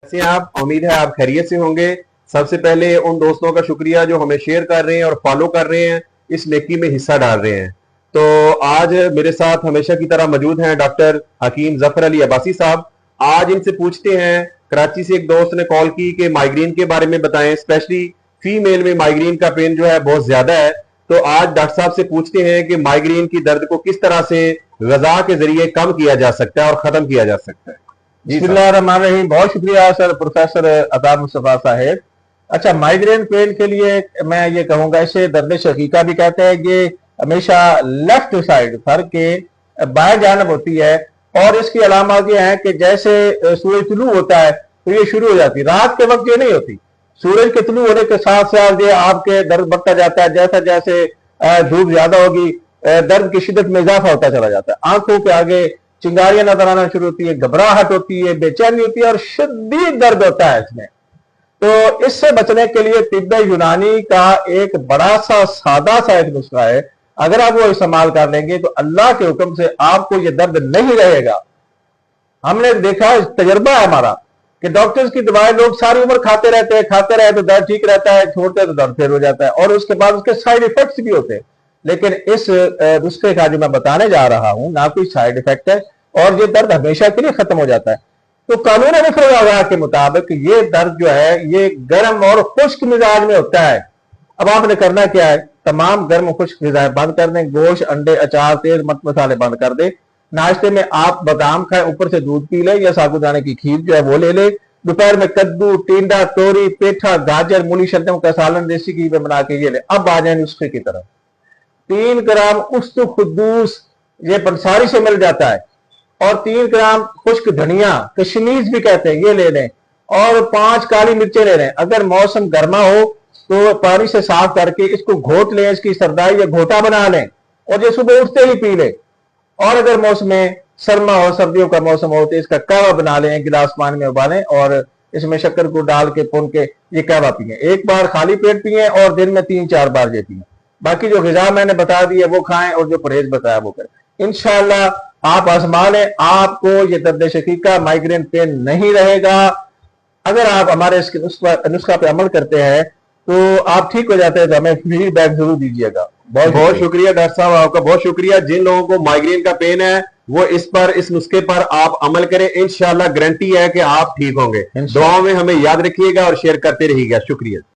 कैसे हैं आप? उम्मीद है आप खैरियत से होंगे। सबसे पहले उन दोस्तों का शुक्रिया जो हमें शेयर कर रहे हैं और फॉलो कर रहे हैं, इस नेकी में हिस्सा डाल रहे हैं। तो आज मेरे साथ हमेशा की तरह मौजूद हैं डॉक्टर हकीम जफर अली अब्बासी साहब। आज इनसे पूछते हैं, कराची से एक दोस्त ने कॉल की कि माइग्रेन के बारे में बताएं, स्पेशली फीमेल में माइग्रेन का पेन जो है बहुत ज्यादा है। तो आज डॉक्टर साहब से पूछते हैं कि माइग्रेन की दर्द को किस तरह से ग़िज़ा के जरिए कम किया जा सकता है और खत्म किया जा सकता है। बिस्मिल्लाहिर्रहमानिर्रहीम। बहुत शुक्रिया सर, प्रोफेसर अतार मुस्तफा साहेब। अच्छा, माइग्रेन पेन के लिए मैं ये कहूंगा, इसे दर्द शकीका भी कहते हैं। ये हमेशा लेफ्ट साइड सर के बाएं जानब होती है और इसकी अलामत ये है कि जैसे सूरज तुलू होता है तो ये शुरू हो जाती है, रात के वक्त ये नहीं होती। सूरज के तुलू होने के साथ साथ ये आपके दर्द बढ़ता जाता है। जैसा जैसे धूप ज्यादा होगी दर्द की शिद्दत में इजाफा होता चला जाता है। आंखों के आगे चिंगारियां नजर आना शुरू होती है, घबराहट होती है, बेचैनी होती है और शदीद दर्द होता है इसमें। तो इससे बचने के लिए तिब्ब यूनानी का एक बड़ा सा सादा सा एक नुस्खा है। अगर आप वो इस्तेमाल कर लेंगे तो अल्लाह के हुक्म से आपको ये दर्द नहीं रहेगा। हमने देखा, तजर्बा है हमारा, कि डॉक्टर्स की दवाएं लोग सारी उम्र खाते रहे तो दर्द ठीक रहता है, छोड़ते तो दर्द फिर हो जाता है और उसके बाद उसके साइड इफेक्ट्स भी होते हैं। लेकिन इस नुस्खे का जो मैं बताने जा रहा हूं, ना कोई साइड इफेक्ट है और ये दर्द हमेशा के लिए खत्म हो जाता है। तो कानून मुफर्रगा के मुताबिक ये दर्द जो है ये गर्म और खुश्क मिजाज में होता है। अब आपने करना क्या है, तमाम गर्म खुश्क ग़िज़ाएं बंद कर दें। गोश्त, अंडे, अचार, तेज मसाले बंद कर दें। नाश्ते में आप बादाम खाएं, ऊपर से दूध पी लें या साबूदाने की खीर जो है वो ले लें। दोपहर में कद्दू, टिंडा, तोरी, पेठा, गाजर, मूली, शलजम का सालन देसी घी में बना के ये लें। अब आ जाए नुस्खे की तरफ। 3 ग्राम उस्त खुद्दूस, ये पंसारी से मिल जाता है, और 3 ग्राम खुश्क धनिया, कश्मीज भी कहते हैं, ये ले लें। और 5 काली मिर्चें ले लें। अगर मौसम गर्मा हो तो पानी से साफ करके इसको घोट लें, इसकी सरदाई या घोटा बना लें और ये सुबह उठते ही पी लें। और अगर मौसम सरमा हो, सर्दियों का मौसम हो, तो इसका कहवा बना लें, गिलास पानी में उबालें और इसमें शक्कर को डाल के भून के ये कहवा पिए। एक बार खाली पेट पिए और दिन में 3-4 बार ये पिए। बाकी जो ग़िज़ा मैंने बता दी है वो खाएं और जो परहेज बताया वो करें। इंशाअल्लाह आप आजमा लें, आपको ये दर्द शकीका, माइग्रेन पेन नहीं रहेगा। अगर आप हमारे इसके नुस्खा पे अमल करते हैं तो आप ठीक हो जाते हैं। तो हमें फीडबैक जरूर दीजिएगा। बहुत बहुत शुक्रिया डॉक्टर साहब, आपका बहुत शुक्रिया। जिन लोगों को माइग्रेन का पेन है वो इस नुस्खे पर आप अमल करें, इंशाअल्लाह गारंटी है कि आप ठीक होंगे। दुआओं में हमें याद रखिएगा और शेयर करते रहिएगा। शुक्रिया।